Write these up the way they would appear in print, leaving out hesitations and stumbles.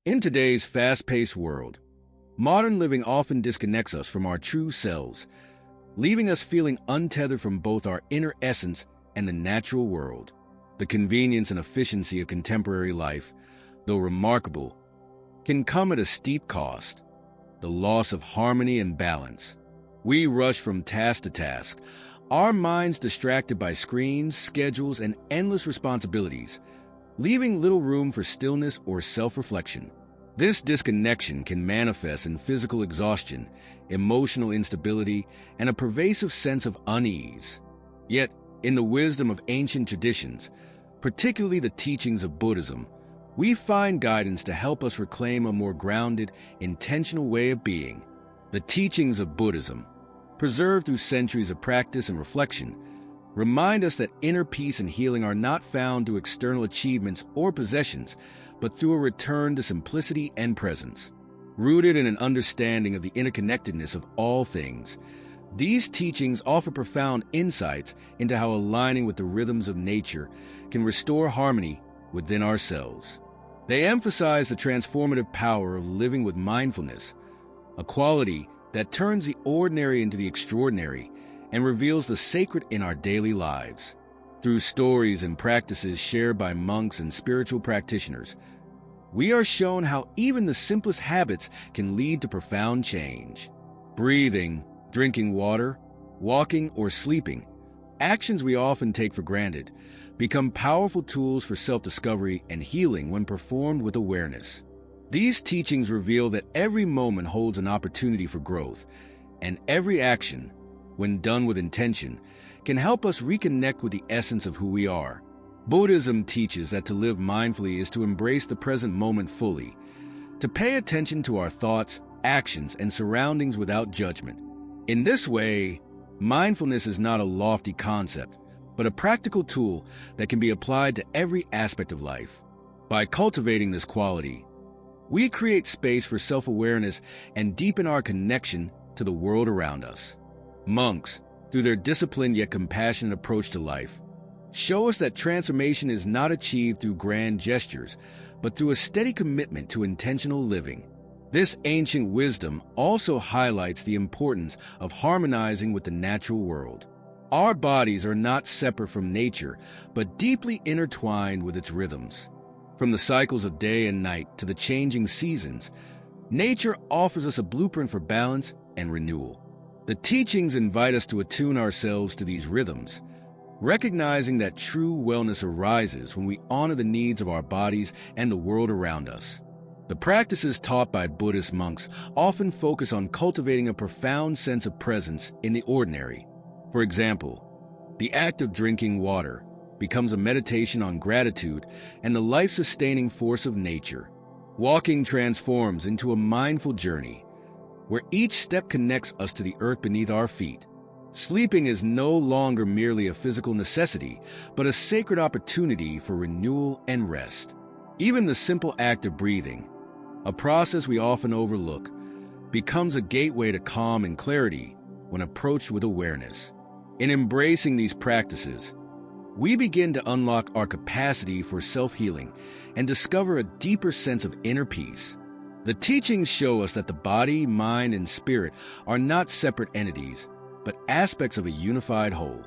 In today's fast-paced world, modern living often disconnects us from our true selves, leaving us feeling untethered from both our inner essence and the natural world. The convenience and efficiency of contemporary life, though remarkable, can come at a steep cost: the loss of harmony and balance. We rush from task to task, our minds distracted by screens, schedules, and endless responsibilities, leaving little room for stillness or self-reflection. This disconnection can manifest in physical exhaustion, emotional instability, and a pervasive sense of unease. Yet, in the wisdom of ancient traditions, particularly the teachings of Buddhism, we find guidance to help us reclaim a more grounded, intentional way of being. The teachings of Buddhism, preserved through centuries of practice and reflection, remind us that inner peace and healing are not found through external achievements or possessions, but through a return to simplicity and presence. Rooted in an understanding of the interconnectedness of all things, these teachings offer profound insights into how aligning with the rhythms of nature can restore harmony within ourselves. They emphasize the transformative power of living with mindfulness, a quality that turns the ordinary into the extraordinary and reveals the sacred in our daily lives. Through stories and practices shared by monks and spiritual practitioners, we are shown how even the simplest habits can lead to profound change. Breathing, drinking water, walking, or sleeping, actions we often take for granted, become powerful tools for self-discovery and healing when performed with awareness. These teachings reveal that every moment holds an opportunity for growth, and every action, when done with intention, can help us reconnect with the essence of who we are. Buddhism teaches that to live mindfully is to embrace the present moment fully, to pay attention to our thoughts, actions, and surroundings without judgment. In this way, mindfulness is not a lofty concept, but a practical tool that can be applied to every aspect of life. By cultivating this quality, we create space for self-awareness and deepen our connection to the world around us. Monks, through their disciplined yet compassionate approach to life, show us that transformation is not achieved through grand gestures, but through a steady commitment to intentional living. This ancient wisdom also highlights the importance of harmonizing with the natural world. Our bodies are not separate from nature, but deeply intertwined with its rhythms. From the cycles of day and night to the changing seasons, nature offers us a blueprint for balance and renewal. The teachings invite us to attune ourselves to these rhythms, recognizing that true wellness arises when we honor the needs of our bodies and the world around us. The practices taught by Buddhist monks often focus on cultivating a profound sense of presence in the ordinary. For example, the act of drinking water becomes a meditation on gratitude and the life-sustaining force of nature. Walking transforms into a mindful journey, where each step connects us to the earth beneath our feet. Sleeping is no longer merely a physical necessity, but a sacred opportunity for renewal and rest. Even the simple act of breathing, a process we often overlook, becomes a gateway to calm and clarity when approached with awareness. In embracing these practices, we begin to unlock our capacity for self-healing and discover a deeper sense of inner peace. The teachings show us that the body, mind, and spirit are not separate entities, but aspects of a unified whole.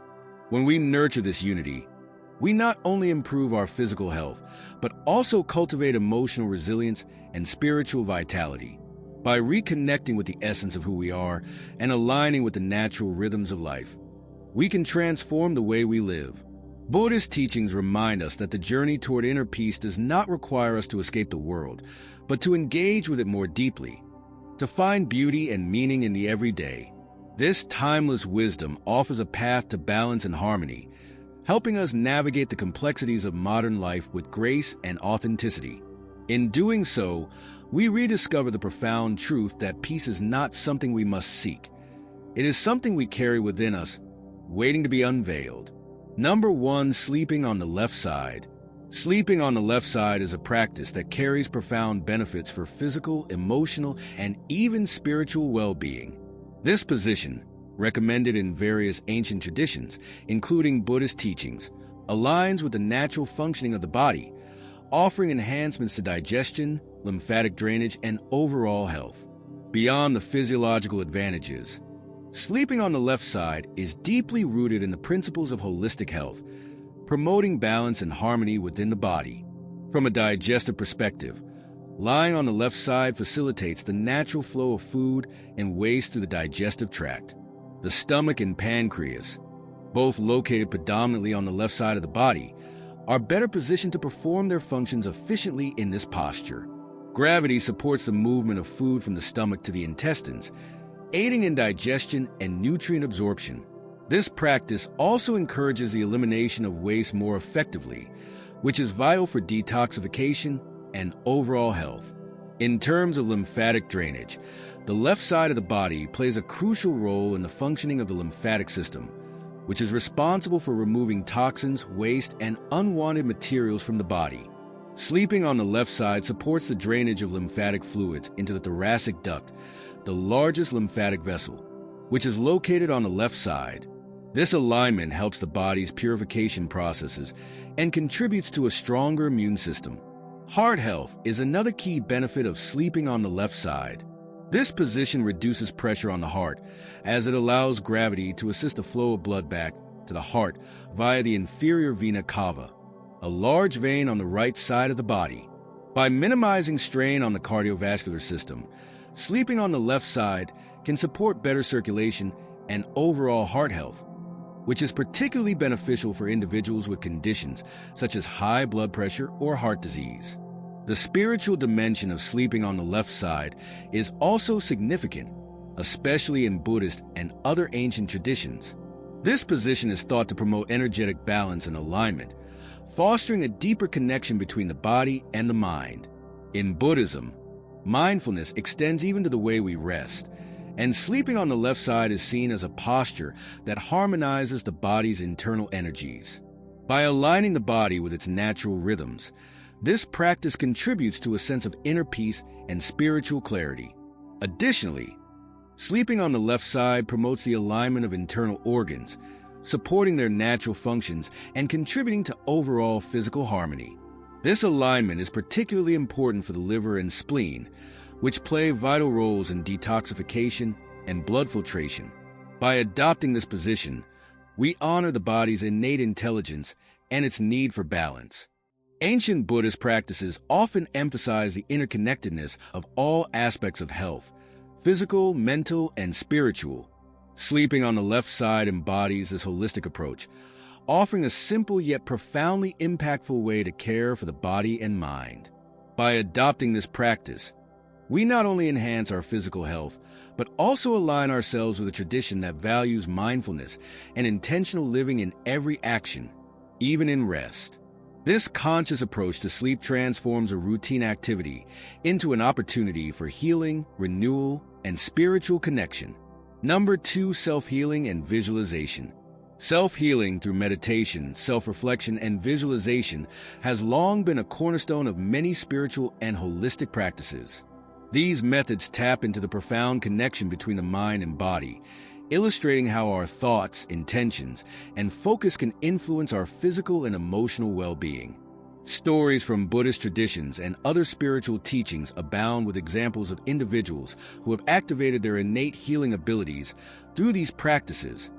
When we nurture this unity, we not only improve our physical health, but also cultivate emotional resilience and spiritual vitality. By reconnecting with the essence of who we are and aligning with the natural rhythms of life, we can transform the way we live. Buddhist teachings remind us that the journey toward inner peace does not require us to escape the world, but to engage with it more deeply, to find beauty and meaning in the everyday. This timeless wisdom offers a path to balance and harmony, helping us navigate the complexities of modern life with grace and authenticity. In doing so, we rediscover the profound truth that peace is not something we must seek. It is something we carry within us, waiting to be unveiled. Number 1, sleeping on the left side. Sleeping on the left side is a practice that carries profound benefits for physical, emotional, and even spiritual well-being. This position, recommended in various ancient traditions, including Buddhist teachings, aligns with the natural functioning of the body, offering enhancements to digestion, lymphatic drainage, and overall health. Beyond the physiological advantages, sleeping on the left side is deeply rooted in the principles of holistic health, promoting balance and harmony within the body. From a digestive perspective, lying on the left side facilitates the natural flow of food and waste through the digestive tract. The stomach and pancreas, both located predominantly on the left side of the body, are better positioned to perform their functions efficiently in this posture. Gravity supports the movement of food from the stomach to the intestines, aiding in digestion and nutrient absorption. This practice also encourages the elimination of waste more effectively, which is vital for detoxification and overall health. In terms of lymphatic drainage, the left side of the body plays a crucial role in the functioning of the lymphatic system, which is responsible for removing toxins, waste, and unwanted materials from the body. Sleeping on the left side supports the drainage of lymphatic fluids into the thoracic duct, the largest lymphatic vessel, which is located on the left side. This alignment helps the body's purification processes and contributes to a stronger immune system. Heart health is another key benefit of sleeping on the left side. This position reduces pressure on the heart, as it allows gravity to assist the flow of blood back to the heart via the inferior vena cava, a large vein on the right side of the body. By minimizing strain on the cardiovascular system, sleeping on the left side can support better circulation and overall heart health, which is particularly beneficial for individuals with conditions such as high blood pressure or heart disease. The spiritual dimension of sleeping on the left side is also significant, especially in Buddhist and other ancient traditions. This position is thought to promote energetic balance and alignment, fostering a deeper connection between the body and the mind. In Buddhism, mindfulness extends even to the way we rest, and sleeping on the left side is seen as a posture that harmonizes the body's internal energies. By aligning the body with its natural rhythms, this practice contributes to a sense of inner peace and spiritual clarity. Additionally, sleeping on the left side promotes the alignment of internal organs, supporting their natural functions and contributing to overall physical harmony. This alignment is particularly important for the liver and spleen, which play vital roles in detoxification and blood filtration. By adopting this position, we honor the body's innate intelligence and its need for balance. Ancient Buddhist practices often emphasize the interconnectedness of all aspects of health, physical, mental, and spiritual. Sleeping on the left side embodies this holistic approach, offering a simple yet profoundly impactful way to care for the body and mind. By adopting this practice, we not only enhance our physical health, but also align ourselves with a tradition that values mindfulness and intentional living in every action, even in rest. This conscious approach to sleep transforms a routine activity into an opportunity for healing, renewal, and spiritual connection. Number 2, self-healing and visualization. Self-healing through meditation, self-reflection, and visualization has long been a cornerstone of many spiritual and holistic practices. These methods tap into the profound connection between the mind and body, illustrating how our thoughts, intentions, and focus can influence our physical and emotional well-being. Stories from Buddhist traditions and other spiritual teachings abound with examples of individuals who have activated their innate healing abilities through these practices,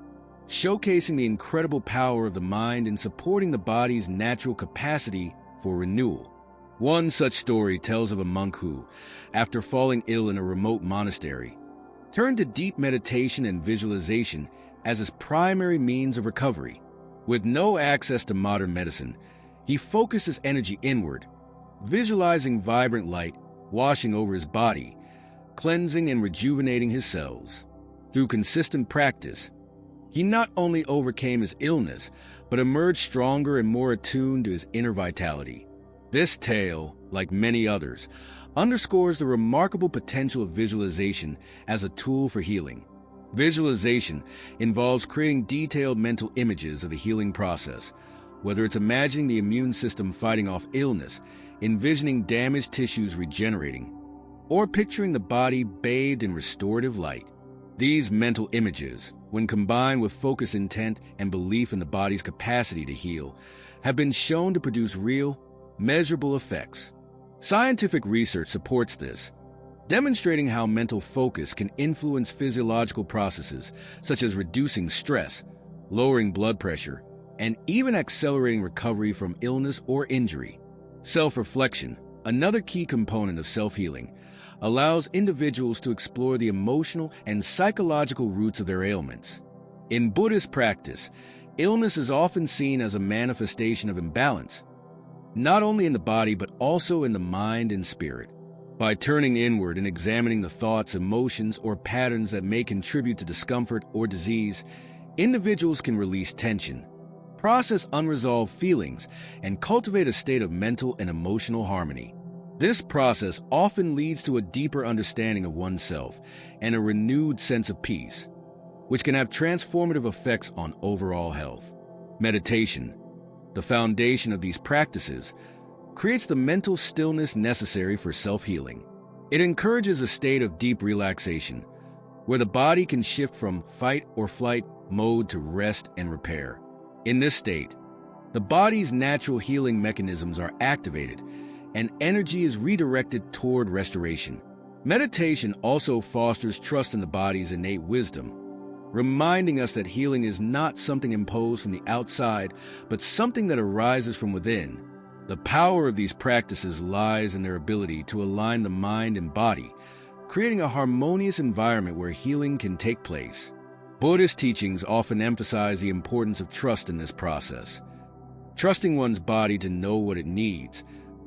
showcasing the incredible power of the mind in supporting the body's natural capacity for renewal. One such story tells of a monk who, after falling ill in a remote monastery, turned to deep meditation and visualization as his primary means of recovery. With no access to modern medicine, he focused his energy inward, visualizing vibrant light washing over his body, cleansing and rejuvenating his cells. Through consistent practice, he not only overcame his illness, but emerged stronger and more attuned to his inner vitality. This tale, like many others, underscores the remarkable potential of visualization as a tool for healing. Visualization involves creating detailed mental images of the healing process, whether it's imagining the immune system fighting off illness, envisioning damaged tissues regenerating, or picturing the body bathed in restorative light. These mental images, when combined with focused intent and belief in the body's capacity to heal, have been shown to produce real, measurable effects. Scientific research supports this, demonstrating how mental focus can influence physiological processes such as reducing stress, lowering blood pressure, and even accelerating recovery from illness or injury. Self-reflection, another key component of self-healing, allows individuals to explore the emotional and psychological roots of their ailments. In Buddhist practice, illness is often seen as a manifestation of imbalance, not only in the body but also in the mind and spirit. By turning inward and examining the thoughts, emotions, or patterns that may contribute to discomfort or disease, individuals can release tension, process unresolved feelings, and cultivate a state of mental and emotional harmony. This process often leads to a deeper understanding of oneself and a renewed sense of peace, which can have transformative effects on overall health. Meditation, the foundation of these practices, creates the mental stillness necessary for self-healing. It encourages a state of deep relaxation, where the body can shift from fight or flight mode to rest and repair. In this state, the body's natural healing mechanisms are activated, and energy is redirected toward restoration. Meditation also fosters trust in the body's innate wisdom, reminding us that healing is not something imposed from the outside, but something that arises from within. The power of these practices lies in their ability to align the mind and body, creating a harmonious environment where healing can take place. Buddhist teachings often emphasize the importance of trust in this process. Trusting one's body to know what it needs,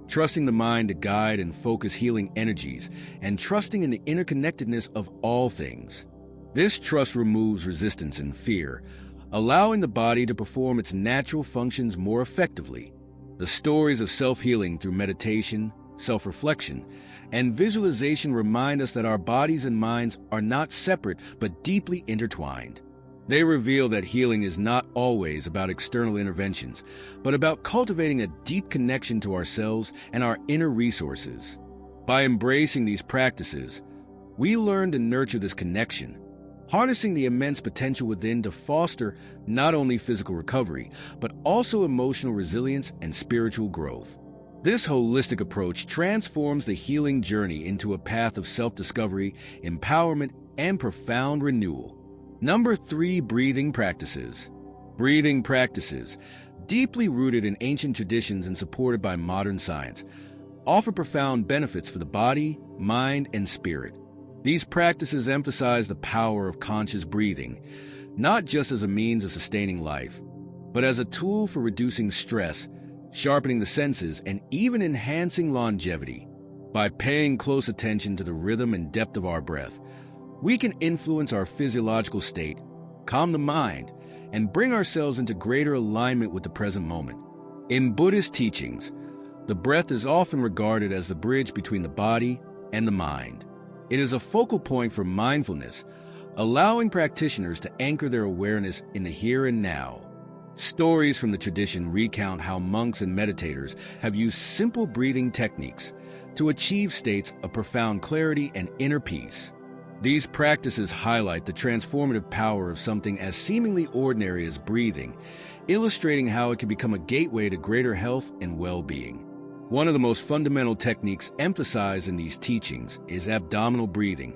trusting the mind to guide and focus healing energies, and trusting in the interconnectedness of all things. This trust removes resistance and fear, allowing the body to perform its natural functions more effectively. The stories of self-healing through meditation, self-reflection, and visualization remind us that our bodies and minds are not separate but deeply intertwined. They reveal that healing is not always about external interventions, but about cultivating a deep connection to ourselves and our inner resources. By embracing these practices, we learn to nurture this connection, harnessing the immense potential within to foster not only physical recovery, but also emotional resilience and spiritual growth. This holistic approach transforms the healing journey into a path of self-discovery, empowerment, and profound renewal. Number 3, breathing practices. Breathing practices, deeply rooted in ancient traditions and supported by modern science, offer profound benefits for the body, mind, and spirit. These practices emphasize the power of conscious breathing, not just as a means of sustaining life, but as a tool for reducing stress, sharpening the senses, and even enhancing longevity. By paying close attention to the rhythm and depth of our breath, we can influence our physiological state, calm the mind, and bring ourselves into greater alignment with the present moment. In Buddhist teachings, the breath is often regarded as the bridge between the body and the mind. It is a focal point for mindfulness, allowing practitioners to anchor their awareness in the here and now. Stories from the tradition recount how monks and meditators have used simple breathing techniques to achieve states of profound clarity and inner peace. These practices highlight the transformative power of something as seemingly ordinary as breathing, illustrating how it can become a gateway to greater health and well-being. One of the most fundamental techniques emphasized in these teachings is abdominal breathing,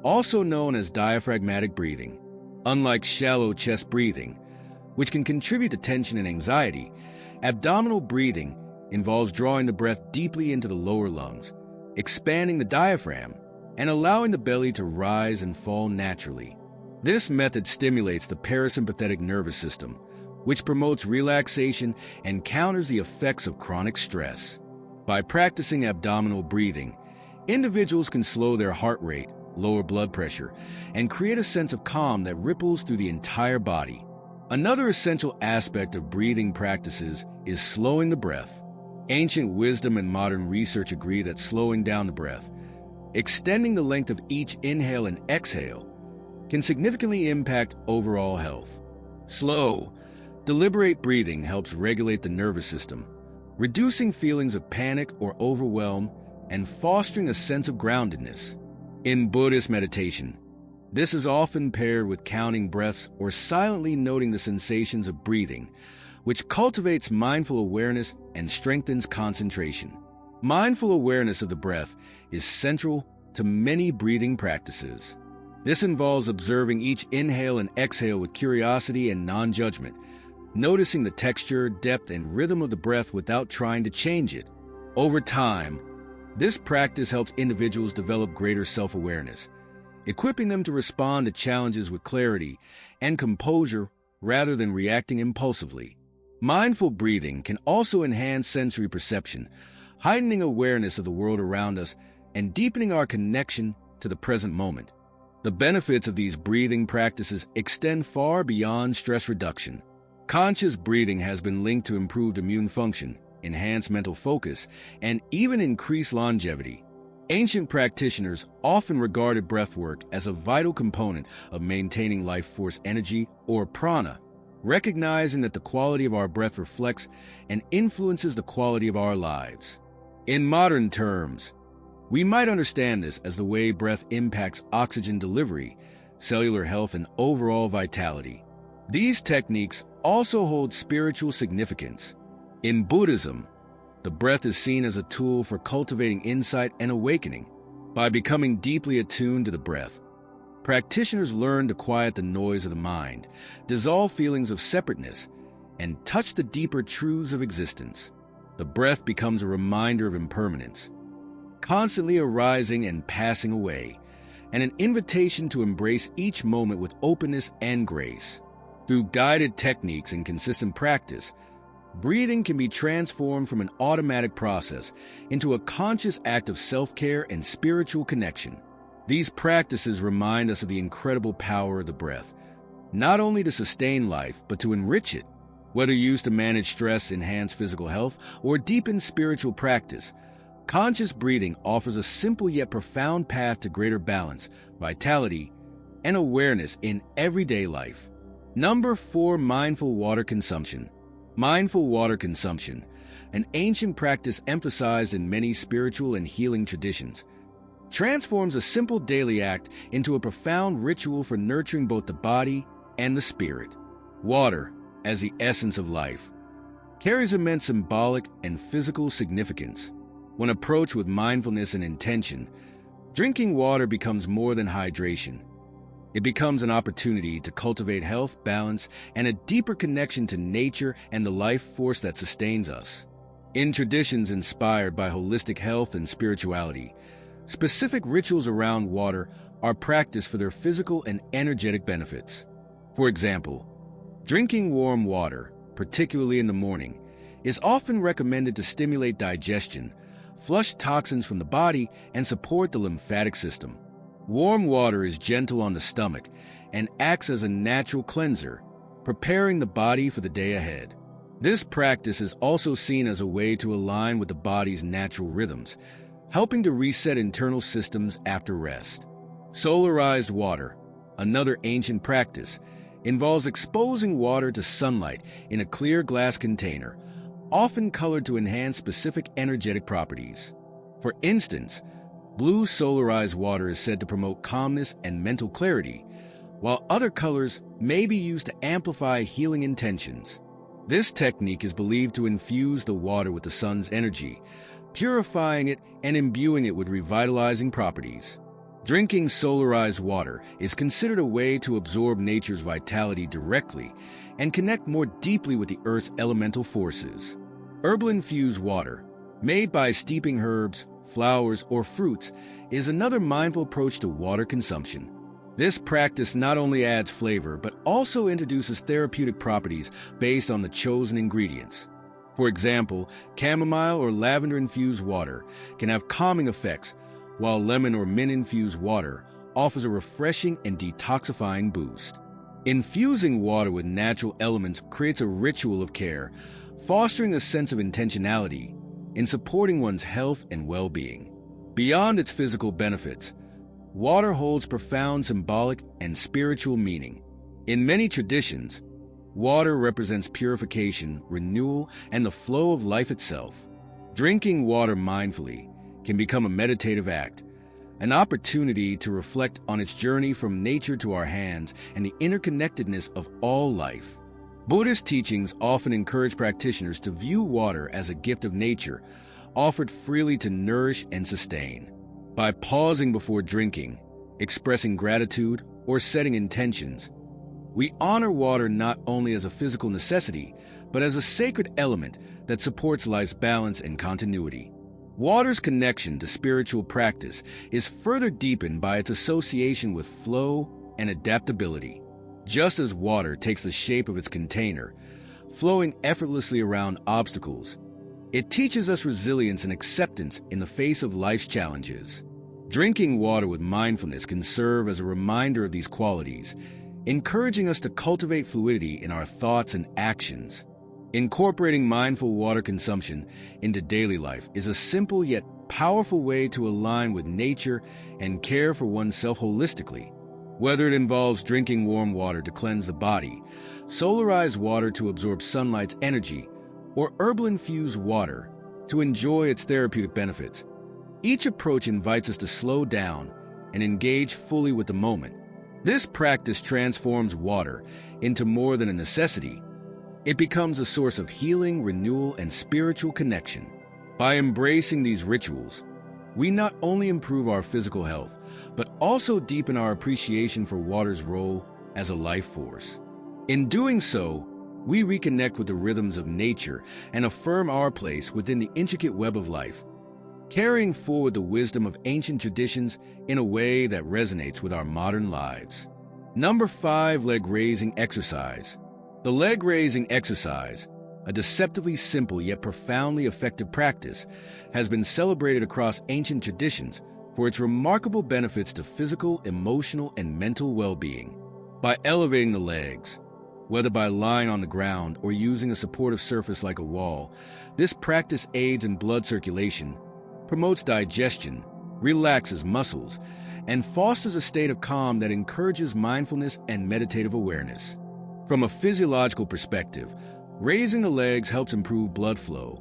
also known as diaphragmatic breathing. Unlike shallow chest breathing, which can contribute to tension and anxiety, abdominal breathing involves drawing the breath deeply into the lower lungs, expanding the diaphragm, and allowing the belly to rise and fall naturally. This method stimulates the parasympathetic nervous system, which promotes relaxation and counters the effects of chronic stress. By practicing abdominal breathing, individuals can slow their heart rate, lower blood pressure, and create a sense of calm that ripples through the entire body. Another essential aspect of breathing practices is slowing the breath. Ancient wisdom and modern research agree that slowing down the breath, extending the length of each inhale and exhale, can significantly impact overall health. Slow, deliberate breathing helps regulate the nervous system, reducing feelings of panic or overwhelm and fostering a sense of groundedness. In Buddhist meditation, this is often paired with counting breaths or silently noting the sensations of breathing, which cultivates mindful awareness and strengthens concentration. Mindful awareness of the breath is central to many breathing practices. This involves observing each inhale and exhale with curiosity and non-judgment, noticing the texture, depth, and rhythm of the breath without trying to change it. Over time, this practice helps individuals develop greater self-awareness, equipping them to respond to challenges with clarity and composure rather than reacting impulsively. Mindful breathing can also enhance sensory perception, heightening awareness of the world around us and deepening our connection to the present moment. The benefits of these breathing practices extend far beyond stress reduction. Conscious breathing has been linked to improved immune function, enhanced mental focus, and even increased longevity. Ancient practitioners often regarded breathwork as a vital component of maintaining life force energy, or prana, recognizing that the quality of our breath reflects and influences the quality of our lives. In modern terms, we might understand this as the way breath impacts oxygen delivery, cellular health, and overall vitality. These techniques also hold spiritual significance. In Buddhism, the breath is seen as a tool for cultivating insight and awakening. By becoming deeply attuned to the breath, practitioners learn to quiet the noise of the mind, dissolve feelings of separateness, and touch the deeper truths of existence. The breath becomes a reminder of impermanence, constantly arising and passing away, and an invitation to embrace each moment with openness and grace. Through guided techniques and consistent practice, breathing can be transformed from an automatic process into a conscious act of self-care and spiritual connection. These practices remind us of the incredible power of the breath, not only to sustain life, but to enrich it. Whether used to manage stress, enhance physical health, or deepen spiritual practice, conscious breathing offers a simple yet profound path to greater balance, vitality, and awareness in everyday life. Number 4. Mindful water consumption. Mindful water consumption, an ancient practice emphasized in many spiritual and healing traditions, transforms a simple daily act into a profound ritual for nurturing both the body and the spirit. Water, as the essence of life, carries immense symbolic and physical significance. When approached with mindfulness and intention, drinking water becomes more than hydration. It becomes an opportunity to cultivate health, balance, and a deeper connection to nature and the life force that sustains us. In traditions inspired by holistic health and spirituality, specific rituals around water are practiced for their physical and energetic benefits. For example, drinking warm water, particularly in the morning, is often recommended to stimulate digestion, flush toxins from the body, and support the lymphatic system. Warm water is gentle on the stomach and acts as a natural cleanser, preparing the body for the day ahead. This practice is also seen as a way to align with the body's natural rhythms, helping to reset internal systems after rest. Solarized water, another ancient practice, involves exposing water to sunlight in a clear glass container, often colored to enhance specific energetic properties. For instance, blue solarized water is said to promote calmness and mental clarity, while other colors may be used to amplify healing intentions. This technique is believed to infuse the water with the sun's energy, purifying it and imbuing it with revitalizing properties. Drinking solarized water is considered a way to absorb nature's vitality directly and connect more deeply with the Earth's elemental forces. Herbal-infused water, made by steeping herbs, flowers, or fruits, is another mindful approach to water consumption. This practice not only adds flavor, but also introduces therapeutic properties based on the chosen ingredients. For example, chamomile or lavender-infused water can have calming effects, while lemon or mint-infused water offers a refreshing and detoxifying boost. Infusing water with natural elements creates a ritual of care, fostering a sense of intentionality in supporting one's health and well-being. Beyond its physical benefits, water holds profound symbolic and spiritual meaning. In many traditions, water represents purification, renewal, and the flow of life itself. Drinking water mindfully can become a meditative act, an opportunity to reflect on its journey from nature to our hands and the interconnectedness of all life. Buddhist teachings often encourage practitioners to view water as a gift of nature, offered freely to nourish and sustain. By pausing before drinking, expressing gratitude, or setting intentions, we honor water not only as a physical necessity, but as a sacred element that supports life's balance and continuity. Water's connection to spiritual practice is further deepened by its association with flow and adaptability. Just as water takes the shape of its container, flowing effortlessly around obstacles, it teaches us resilience and acceptance in the face of life's challenges. Drinking water with mindfulness can serve as a reminder of these qualities, encouraging us to cultivate fluidity in our thoughts and actions. Incorporating mindful water consumption into daily life is a simple yet powerful way to align with nature and care for oneself holistically. Whether it involves drinking warm water to cleanse the body, solarized water to absorb sunlight's energy, or herbal-infused water to enjoy its therapeutic benefits, each approach invites us to slow down and engage fully with the moment. This practice transforms water into more than a necessity. It becomes a source of healing, renewal, and spiritual connection. By embracing these rituals, we not only improve our physical health, but also deepen our appreciation for water's role as a life force. In doing so, we reconnect with the rhythms of nature and affirm our place within the intricate web of life, carrying forward the wisdom of ancient traditions in a way that resonates with our modern lives. Number 5, leg-raising exercise. The leg-raising exercise, a deceptively simple yet profoundly effective practice, has been celebrated across ancient traditions for its remarkable benefits to physical, emotional, and mental well-being. By elevating the legs, whether by lying on the ground or using a supportive surface like a wall, this practice aids in blood circulation, promotes digestion, relaxes muscles, and fosters a state of calm that encourages mindfulness and meditative awareness. From a physiological perspective, raising the legs helps improve blood flow,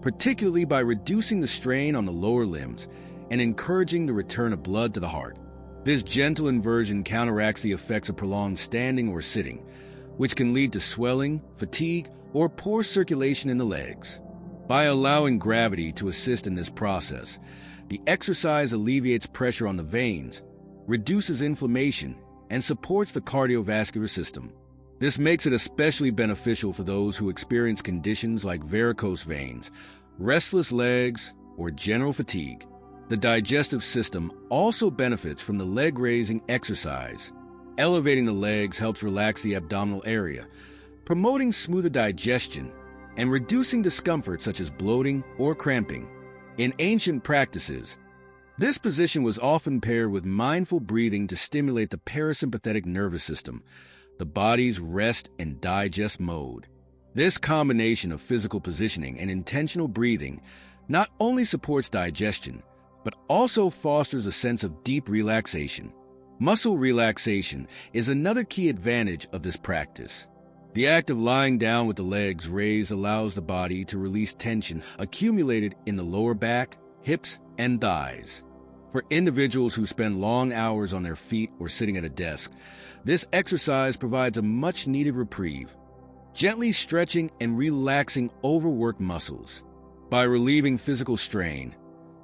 particularly by reducing the strain on the lower limbs and encouraging the return of blood to the heart. This gentle inversion counteracts the effects of prolonged standing or sitting, which can lead to swelling, fatigue, or poor circulation in the legs. By allowing gravity to assist in this process, the exercise alleviates pressure on the veins, reduces inflammation, and supports the cardiovascular system. This makes it especially beneficial for those who experience conditions like varicose veins, restless legs, or general fatigue. The digestive system also benefits from the leg-raising exercise. Elevating the legs helps relax the abdominal area, promoting smoother digestion and reducing discomfort such as bloating or cramping. In ancient practices, this position was often paired with mindful breathing to stimulate the parasympathetic nervous system, the body's rest and digest mode. This combination of physical positioning and intentional breathing not only supports digestion, but also fosters a sense of deep relaxation. Muscle relaxation is another key advantage of this practice. The act of lying down with the legs raised allows the body to release tension accumulated in the lower back, hips, and thighs. For individuals who spend long hours on their feet or sitting at a desk, this exercise provides a much-needed reprieve, gently stretching and relaxing overworked muscles. By relieving physical strain,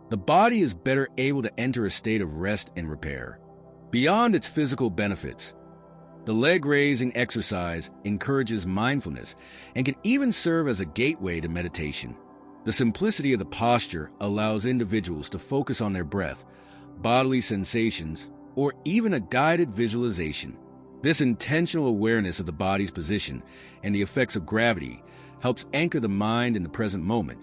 the body is better able to enter a state of rest and repair. Beyond its physical benefits, the leg-raising exercise encourages mindfulness and can even serve as a gateway to meditation. The simplicity of the posture allows individuals to focus on their breath, bodily sensations, or even a guided visualization. This intentional awareness of the body's position and the effects of gravity helps anchor the mind in the present moment,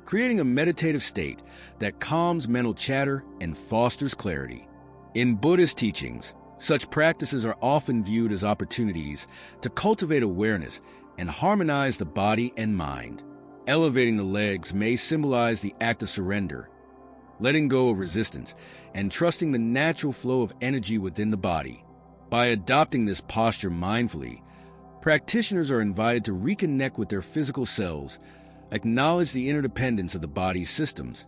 creating a meditative state that calms mental chatter and fosters clarity. In Buddhist teachings, such practices are often viewed as opportunities to cultivate awareness and harmonize the body and mind. Elevating the legs may symbolize the act of surrender, letting go of resistance, and trusting the natural flow of energy within the body. By adopting this posture mindfully, practitioners are invited to reconnect with their physical selves, acknowledge the interdependence of the body's systems,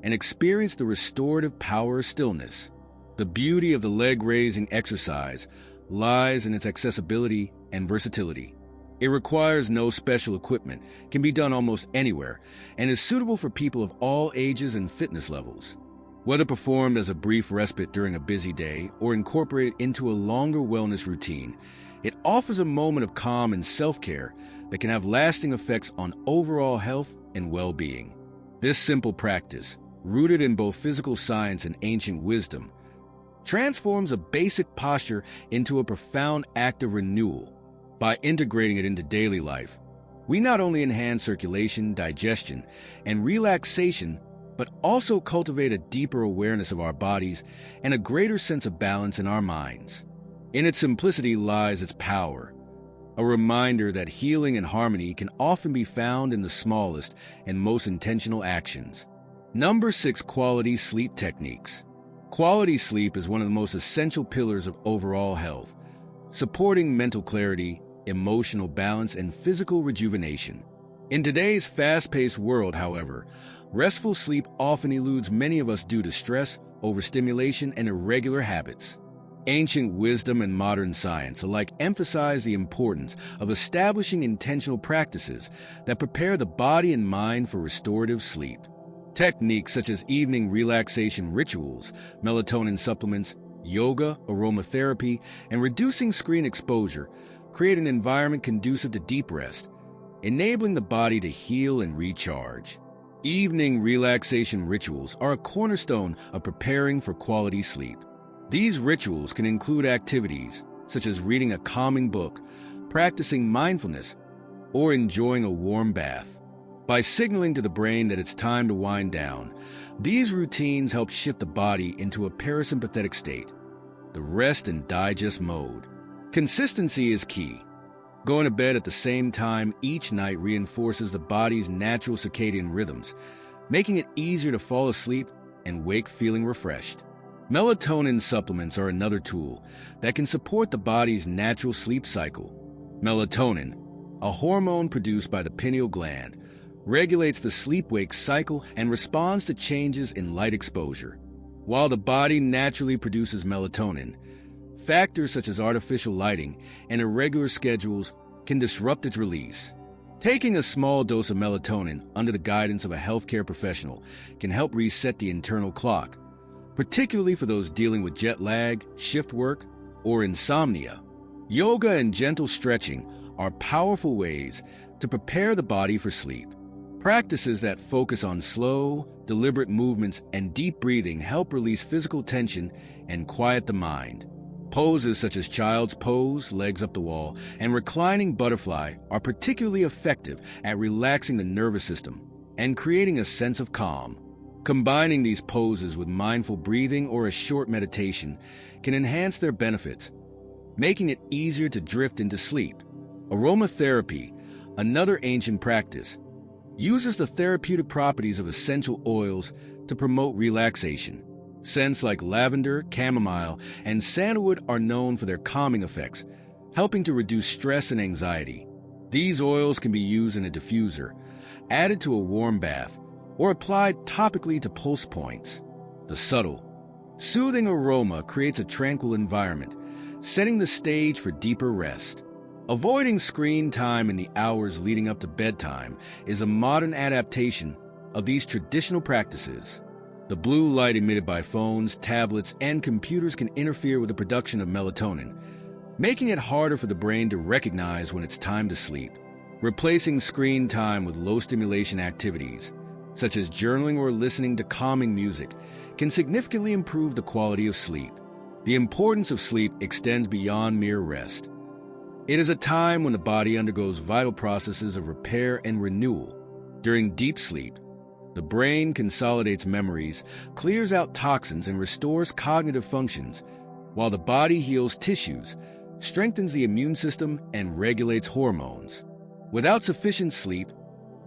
and experience the restorative power of stillness. The beauty of the leg-raising exercise lies in its accessibility and versatility. It requires no special equipment, can be done almost anywhere, and is suitable for people of all ages and fitness levels. Whether performed as a brief respite during a busy day or incorporated into a longer wellness routine, it offers a moment of calm and self-care that can have lasting effects on overall health and well-being. This simple practice, rooted in both physical science and ancient wisdom, transforms a basic posture into a profound act of renewal. By integrating it into daily life, we not only enhance circulation, digestion, and relaxation, but also cultivate a deeper awareness of our bodies and a greater sense of balance in our minds. In its simplicity lies its power, a reminder that healing and harmony can often be found in the smallest and most intentional actions. Number 6. Quality sleep techniques. Quality sleep is one of the most essential pillars of overall health, supporting mental clarity, emotional balance, and physical rejuvenation. In today's fast-paced world, however, restful sleep often eludes many of us due to stress, overstimulation, and irregular habits. Ancient wisdom and modern science alike emphasize the importance of establishing intentional practices that prepare the body and mind for restorative sleep. Techniques such as evening relaxation rituals, melatonin supplements, yoga, aromatherapy, and reducing screen exposure create an environment conducive to deep rest, enabling the body to heal and recharge. Evening relaxation rituals are a cornerstone of preparing for quality sleep. These rituals can include activities such as reading a calming book, practicing mindfulness, or enjoying a warm bath. By signaling to the brain that it's time to wind down, these routines help shift the body into a parasympathetic state, the rest and digest mode. Consistency is key. Going to bed at the same time each night reinforces the body's natural circadian rhythms, making it easier to fall asleep and wake feeling refreshed. Melatonin supplements are another tool that can support the body's natural sleep cycle. Melatonin, a hormone produced by the pineal gland, regulates the sleep-wake cycle and responds to changes in light exposure. While the body naturally produces melatonin, factors such as artificial lighting and irregular schedules can disrupt its release. Taking a small dose of melatonin under the guidance of a healthcare professional can help reset the internal clock, particularly for those dealing with jet lag, shift work, or insomnia. Yoga and gentle stretching are powerful ways to prepare the body for sleep. Practices that focus on slow, deliberate movements and deep breathing help release physical tension and quiet the mind. Poses such as child's pose, legs up the wall, and reclining butterfly are particularly effective at relaxing the nervous system and creating a sense of calm. Combining these poses with mindful breathing or a short meditation can enhance their benefits, making it easier to drift into sleep. Aromatherapy, another ancient practice, uses the therapeutic properties of essential oils to promote relaxation. Scents like lavender, chamomile, and sandalwood are known for their calming effects, helping to reduce stress and anxiety. These oils can be used in a diffuser, added to a warm bath, or applied topically to pulse points. The subtle, soothing aroma creates a tranquil environment, setting the stage for deeper rest. Avoiding screen time in the hours leading up to bedtime is a modern adaptation of these traditional practices. The blue light emitted by phones, tablets, and computers can interfere with the production of melatonin, making it harder for the brain to recognize when it's time to sleep. Replacing screen time with low-stimulation activities, such as journaling or listening to calming music, can significantly improve the quality of sleep. The importance of sleep extends beyond mere rest. It is a time when the body undergoes vital processes of repair and renewal. During deep sleep, the brain consolidates memories, clears out toxins, and restores cognitive functions, while the body heals tissues, strengthens the immune system, and regulates hormones. Without sufficient sleep,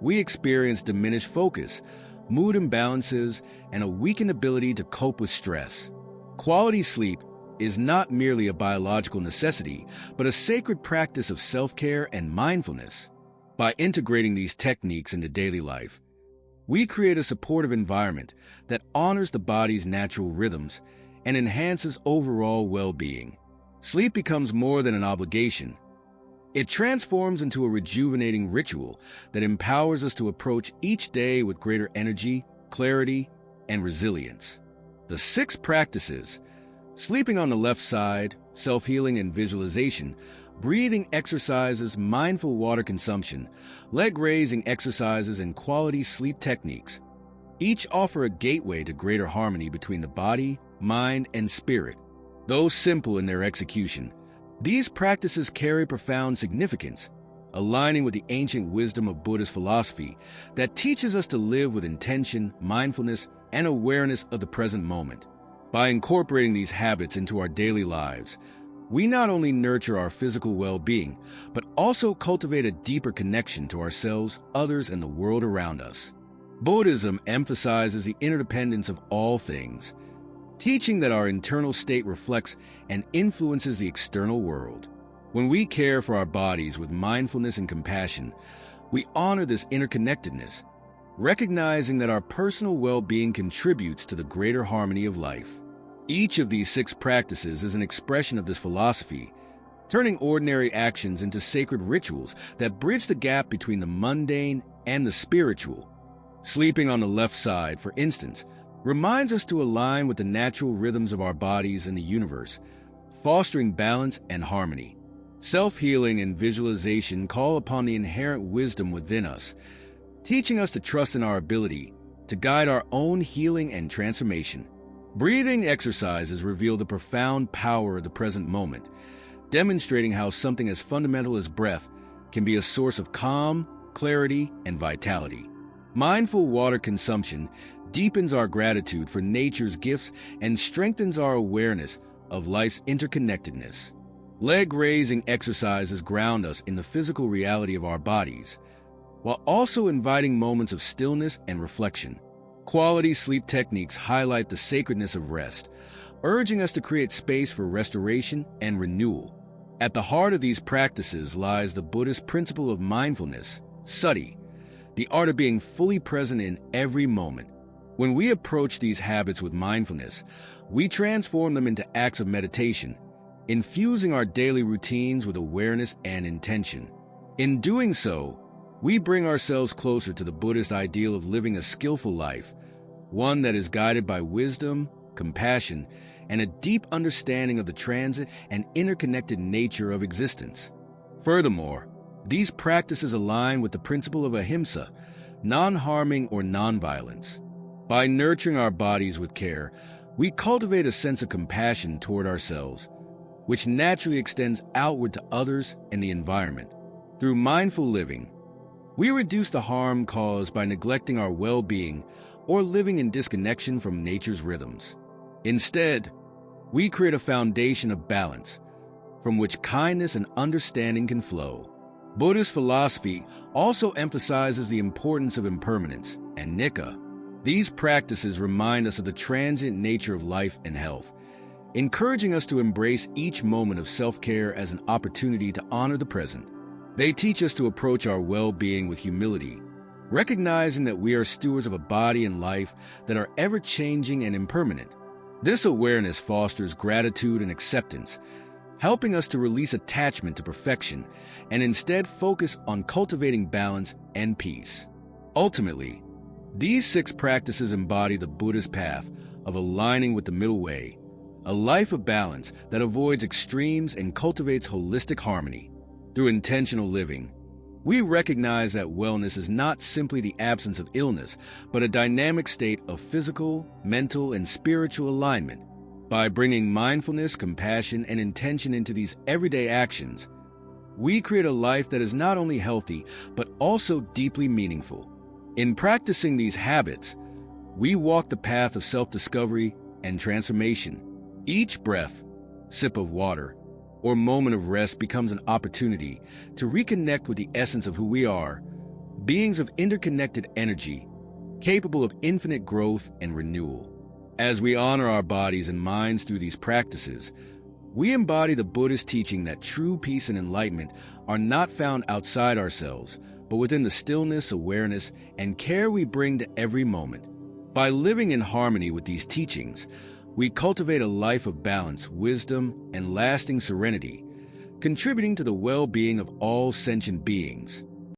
we experience diminished focus, mood imbalances, and a weakened ability to cope with stress. Quality sleep is not merely a biological necessity, but a sacred practice of self-care and mindfulness. By integrating these techniques into daily life, we create a supportive environment that honors the body's natural rhythms and enhances overall well-being. Sleep becomes more than an obligation. It transforms into a rejuvenating ritual that empowers us to approach each day with greater energy, clarity, and resilience. The 6 practices: sleeping on the left side, self-healing and visualization, breathing exercises, mindful water consumption, leg-raising exercises, and quality sleep techniques, each offer a gateway to greater harmony between the body, mind, and spirit. Though simple in their execution, these practices carry profound significance, aligning with the ancient wisdom of Buddhist philosophy that teaches us to live with intention, mindfulness, and awareness of the present moment. By incorporating these habits into our daily lives, we not only nurture our physical well-being, but also cultivate a deeper connection to ourselves, others, and the world around us. Buddhism emphasizes the interdependence of all things, teaching that our internal state reflects and influences the external world. When we care for our bodies with mindfulness and compassion, we honor this interconnectedness, recognizing that our personal well-being contributes to the greater harmony of life. Each of these 6 practices is an expression of this philosophy, turning ordinary actions into sacred rituals that bridge the gap between the mundane and the spiritual. Sleeping on the left side, for instance, reminds us to align with the natural rhythms of our bodies and the universe, fostering balance and harmony. Self-healing and visualization call upon the inherent wisdom within us, teaching us to trust in our ability to guide our own healing and transformation. Breathing exercises reveal the profound power of the present moment, demonstrating how something as fundamental as breath can be a source of calm, clarity, and vitality. Mindful water consumption deepens our gratitude for nature's gifts and strengthens our awareness of life's interconnectedness. Leg-raising exercises ground us in the physical reality of our bodies, while also inviting moments of stillness and reflection. Quality sleep techniques highlight the sacredness of rest, urging us to create space for restoration and renewal. At the heart of these practices lies the Buddhist principle of mindfulness, sati, the art of being fully present in every moment. When we approach these habits with mindfulness, we transform them into acts of meditation, infusing our daily routines with awareness and intention. In doing so, we bring ourselves closer to the Buddhist ideal of living a skillful life, one that is guided by wisdom, compassion, and a deep understanding of the transit and interconnected nature of existence. Furthermore, these practices align with the principle of ahimsa, non-harming or non-violence. By nurturing our bodies with care, we cultivate a sense of compassion toward ourselves, which naturally extends outward to others and the environment. Through mindful living, we reduce the harm caused by neglecting our well-being or living in disconnection from nature's rhythms. Instead, we create a foundation of balance from which kindness and understanding can flow. Buddhist philosophy also emphasizes the importance of impermanence and nikka. These practices remind us of the transient nature of life and health, encouraging us to embrace each moment of self-care as an opportunity to honor the present. They teach us to approach our well-being with humility, recognizing that we are stewards of a body and life that are ever-changing and impermanent. This awareness fosters gratitude and acceptance, helping us to release attachment to perfection and instead focus on cultivating balance and peace. Ultimately, these 6 practices embody the Buddhist path of aligning with the middle way, a life of balance that avoids extremes and cultivates holistic harmony. Through intentional living, we recognize that wellness is not simply the absence of illness, but a dynamic state of physical, mental, and spiritual alignment. By bringing mindfulness, compassion, and intention into these everyday actions, we create a life that is not only healthy, but also deeply meaningful. In practicing these habits, we walk the path of self-discovery and transformation. Each breath, sip of water, or moment of rest becomes an opportunity to reconnect with the essence of who we are, beings of interconnected energy, capable of infinite growth and renewal. As we honor our bodies and minds through these practices, we embody the Buddhist teaching that true peace and enlightenment are not found outside ourselves, but within the stillness, awareness, and care we bring to every moment. By living in harmony with these teachings, we cultivate a life of balance, wisdom, and lasting serenity, contributing to the well-being of all sentient beings.